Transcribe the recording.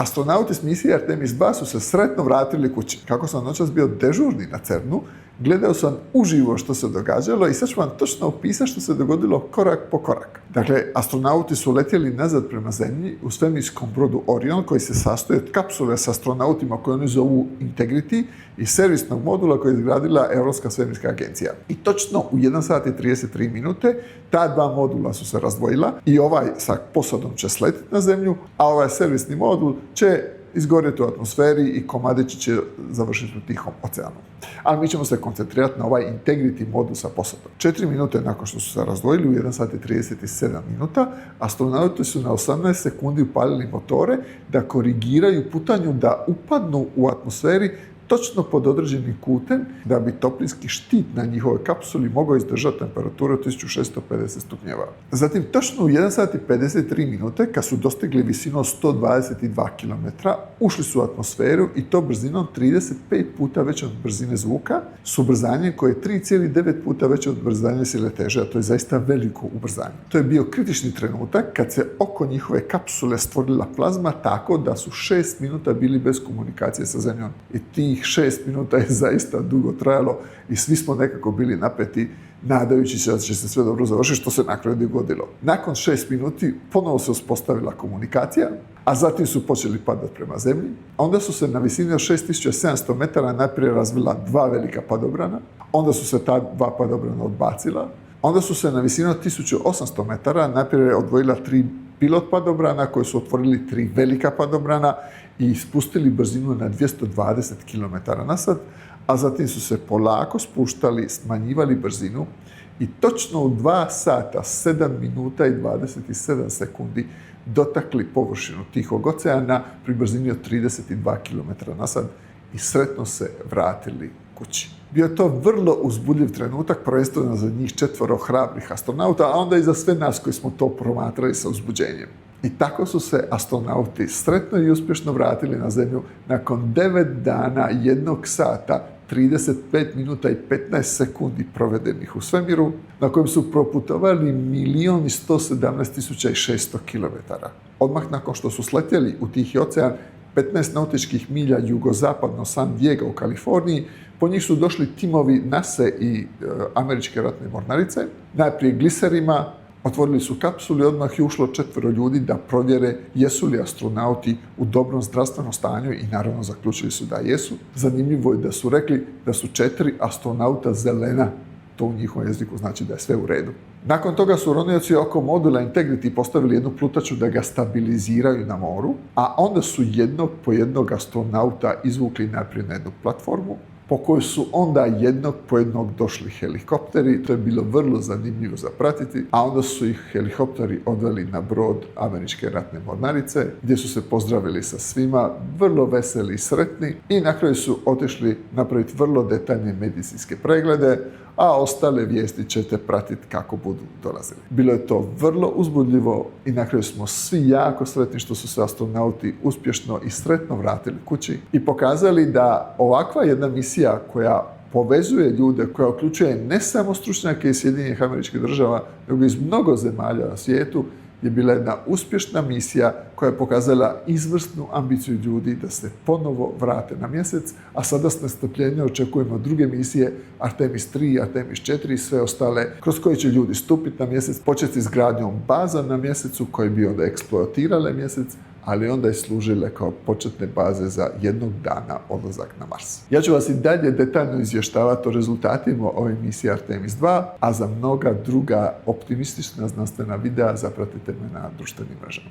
Astronauti s misije Artemis 2 su se sretno vratili kući. Kako sam noćas bio dežurni na CERN-u, gledao sam uživo što se događalo i sad ću vam točno opisati što se dogodilo korak po korak. Dakle, astronauti su letjeli nazad prema Zemlji u svemirskom brodu Orion, koji se sastoji od kapsule s astronautima koje oni zovu Integrity i servisnog modula koji je izgradila Europska svemirska agencija. I točno u 1 sat i 33 minute ta dva modula su se razdvojila i ovaj sa posadom će sletiti na Zemlju, a ovaj servisni modul će izgorjeti u atmosferi i komadići će završiti u Tihom oceanu. Ali mi ćemo se koncentrirati na ovaj Integrity modul sa posadom. 4 minute nakon što su se razdvojili u 1 sat i 37 minuta, astronauti su na 18 sekundi upalili motore da korigiraju putanju da upadnu u atmosferi točno pod određenim kutem da bi toplinski štit na njihovoj kapsuli mogao izdržati temperaturu 1650 stupnjeva. Zatim, točno u 1 sat i 53 minute, kad su dostigli visinu od 122 km, ušli su u atmosferu i to brzinom 35 puta veće od brzine zvuka, s ubrzanjem koje je 3,9 puta veće od brzanja sile teže, a to je zaista veliko ubrzanje. To je bio kritični trenutak kad se oko njihove kapsule stvorila plazma tako da su 6 minuta bili bez komunikacije sa Zemljom. I tih 6 minuta je zaista dugo trajalo i svi smo nekako bili napeti, nadajući se da će se sve dobro završiti, što se na kraju dogodilo. Nakon 6 minuti ponovo se uspostavila komunikacija, a zatim su počeli padati prema Zemlji. Onda su se na visini od 6700 metara najprije razvila dva velika padobrana, onda su se ta dva padobrana odbacila, onda su se na visini od 1800 metara najprije odvojila 3 pilot padobrana koji su otvorili 3 velika padobrana i spustili brzinu na 220 km na sat, a zatim su se polako spuštali, smanjivali brzinu i točno u 2 sata, 7 minuta i 27 sekundi dotakli površinu Tihog oceana pri brzini od 32 km na sat i sretno se vratili kući. Bio je to vrlo uzbudljiv trenutak, prvenstveno za njih 4 hrabrih astronauta, a onda i za sve nas koji smo to promatrali sa uzbuđenjem. I tako su se astronauti sretno i uspješno vratili na Zemlju nakon 9 dana, 1 sata, 35 minuta i 15 sekundi provedenih u svemiru, na kojem su proputovali 1.117.600 km. Odmah nakon što su sletjeli u Tihi ocean, 15 nautičkih milja jugozapadno San Diego u Kaliforniji, po njih su došli timovi NASA i Američke ratne mornarice. Najprije gliserima, otvorili su kapsulu i odmah je ušlo 4 ljudi da provjere jesu li astronauti u dobrom zdravstvenom stanju i naravno zaključili su da jesu. Zanimljivo je da su rekli da su 4 astronauta zelena, to u njihovom jeziku znači da je sve u redu. Nakon toga su ronioci oko modula Integrity postavili jednu plutaču da ga stabiliziraju na moru, a onda su jednog po jednog astronauta izvukli naprijed na jednu platformu, po kojoj su onda jednog po jednog došli helikopteri. To je bilo vrlo zanimljivo za pratiti, a onda su ih helikopteri odveli na brod Američke ratne mornarice, gdje su se pozdravili sa svima, vrlo veseli i sretni, i na kraju su otišli napraviti vrlo detaljne medicinske preglede, a ostale vijesti ćete pratiti kako budu dolazili. Bilo je to vrlo uzbudljivo i na kraju smo svi jako sretni što su se astronauti uspješno i sretno vratili kući i pokazali da ovakva jedna misija koja povezuje ljude, koja uključuje ne samo stručnjake iz Sjedinjenih Američkih Država, nego iz mnogo zemalja na svijetu, je bila jedna uspješna misija koja je pokazala izvrsnu ambiciju ljudi da se ponovo vrate na mjesec, a sada s nestrpljenjem očekujemo druge misije, Artemis 3, Artemis 4 i sve ostale, kroz koje će ljudi stupiti na mjesec, početi s gradnjom baza na mjesecu koje bi onda eksploatirale mjesec, ali onda i služile kao početne baze za jednog dana odlazak na Mars. Ja ću vas i dalje detaljno izvještavati o rezultatima ove misije Artemis 2, a za mnoga druga optimistična znanstvena videa zapratite me na društvenim mrežama.